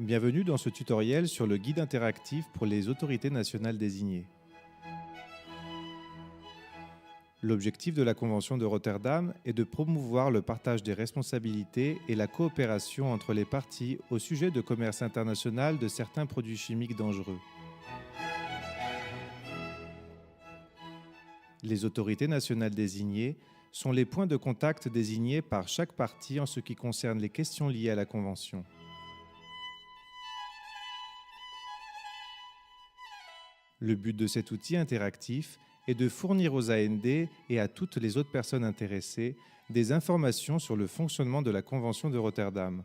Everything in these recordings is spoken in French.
Bienvenue dans ce tutoriel sur le guide interactif pour les autorités nationales désignées. L'objectif de la Convention de Rotterdam est de promouvoir le partage des responsabilités et la coopération entre les parties au sujet de commerce international de certains produits chimiques dangereux. Les autorités nationales désignées sont les points de contact désignés par chaque partie en ce qui concerne les questions liées à la Convention. Le but de cet outil interactif est de fournir aux AND et à toutes les autres personnes intéressées des informations sur le fonctionnement de la Convention de Rotterdam.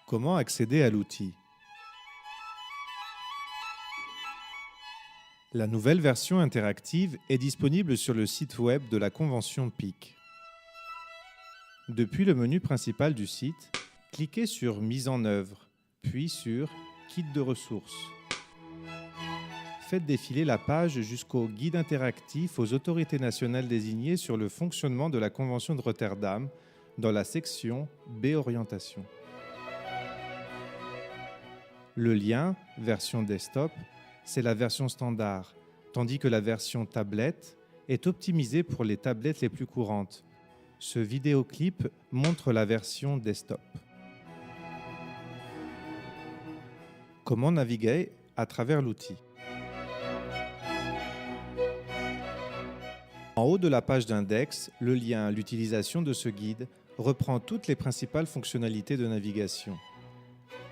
Comment accéder à l'outil ? La nouvelle version interactive est disponible sur le site web de la Convention PIC. Depuis le menu principal du site, cliquez sur « Mise en œuvre », puis sur « Kit de ressources ». Faites défiler la page jusqu'au « Guide interactif aux autorités nationales désignées sur le fonctionnement de la Convention de Rotterdam » dans la section « B Orientation ». Le lien « Version desktop » c'est la version standard, tandis que la version tablette est optimisée pour les tablettes les plus courantes. Ce vidéoclip montre la version desktop. Comment naviguer à travers l'outil ? En haut de la page d'index, le lien « L'utilisation de ce guide » reprend toutes les principales fonctionnalités de navigation.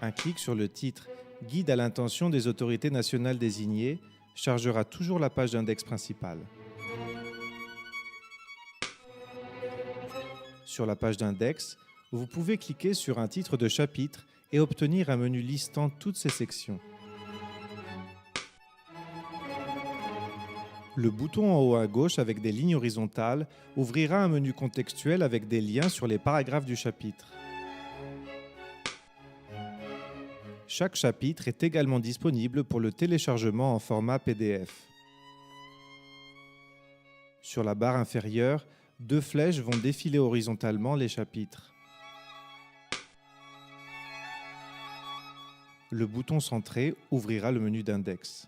Un clic sur le titre « Guide à l'intention des autorités nationales désignées » chargera toujours la page d'index principale. Sur la page d'index, vous pouvez cliquer sur un titre de chapitre et obtenir un menu listant toutes ces sections. Le bouton en haut à gauche avec des lignes horizontales ouvrira un menu contextuel avec des liens sur les paragraphes du chapitre. Chaque chapitre est également disponible pour le téléchargement en format PDF. Sur la barre inférieure, deux flèches vont défiler horizontalement les chapitres. Le bouton centré ouvrira le menu d'index.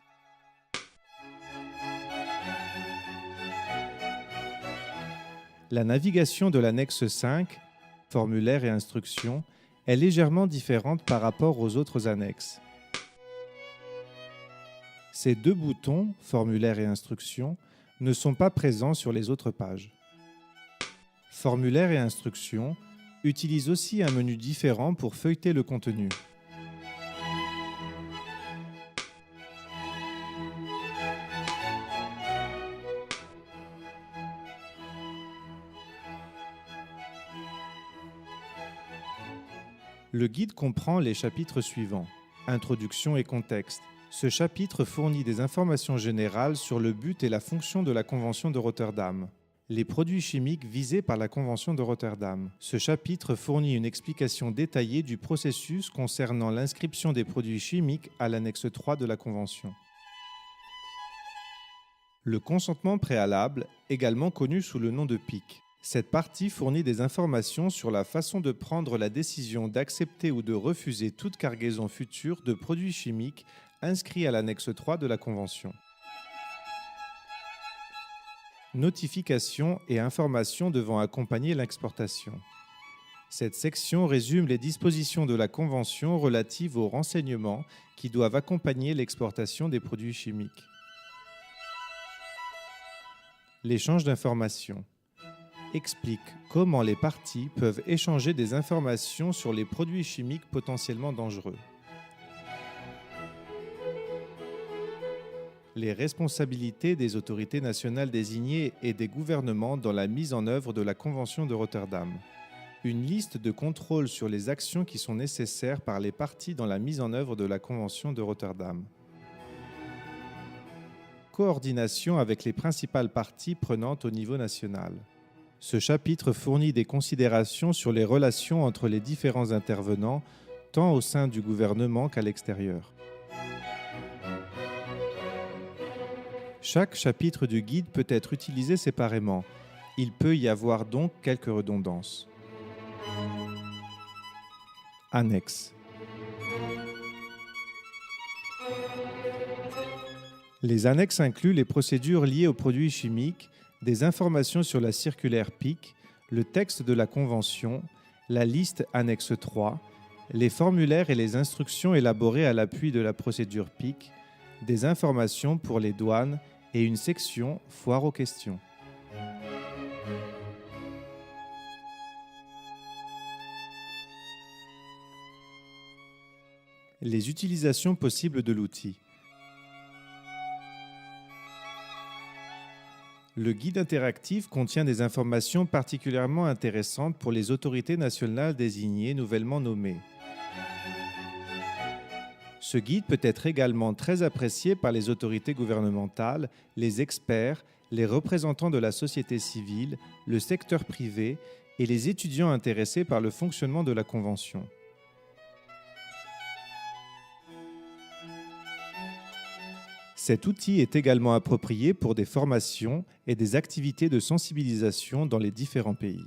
La navigation de l'annexe 5, formulaire et instructions, est légèrement différente par rapport aux autres annexes. Ces deux boutons, formulaire et instructions, ne sont pas présents sur les autres pages. Formulaire et instructions utilisent aussi un menu différent pour feuilleter le contenu. Le guide comprend les chapitres suivants. Introduction et contexte. Ce chapitre fournit des informations générales sur le but et la fonction de la Convention de Rotterdam. Les produits chimiques visés par la Convention de Rotterdam. Ce chapitre fournit une explication détaillée du processus concernant l'inscription des produits chimiques à l'annexe 3 de la Convention. Le consentement préalable, également connu sous le nom de PIC. Cette partie fournit des informations sur la façon de prendre la décision d'accepter ou de refuser toute cargaison future de produits chimiques inscrits à l'annexe 3 de la Convention. Notifications et informations devant accompagner l'exportation. Cette section résume les dispositions de la Convention relatives aux renseignements qui doivent accompagner l'exportation des produits chimiques. L'échange d'informations explique comment les parties peuvent échanger des informations sur les produits chimiques potentiellement dangereux. Les responsabilités des autorités nationales désignées et des gouvernements dans la mise en œuvre de la Convention de Rotterdam. Une liste de contrôles sur les actions qui sont nécessaires par les parties dans la mise en œuvre de la Convention de Rotterdam. Coordination avec les principales parties prenantes au niveau national. Ce chapitre fournit des considérations sur les relations entre les différents intervenants, tant au sein du gouvernement qu'à l'extérieur. Chaque chapitre du guide peut être utilisé séparément. Il peut y avoir donc quelques redondances. Annexe. Les annexes incluent les procédures liées aux produits chimiques, des informations sur la circulaire PIC, le texte de la convention, la liste annexe 3, les formulaires et les instructions élaborées à l'appui de la procédure PIC, des informations pour les douanes et une section foire aux questions. Les utilisations possibles de l'outil. Le guide interactif contient des informations particulièrement intéressantes pour les autorités nationales désignées nouvellement nommées. Ce guide peut être également très apprécié par les autorités gouvernementales, les experts, les représentants de la société civile, le secteur privé et les étudiants intéressés par le fonctionnement de la Convention. Cet outil est également approprié pour des formations et des activités de sensibilisation dans les différents pays.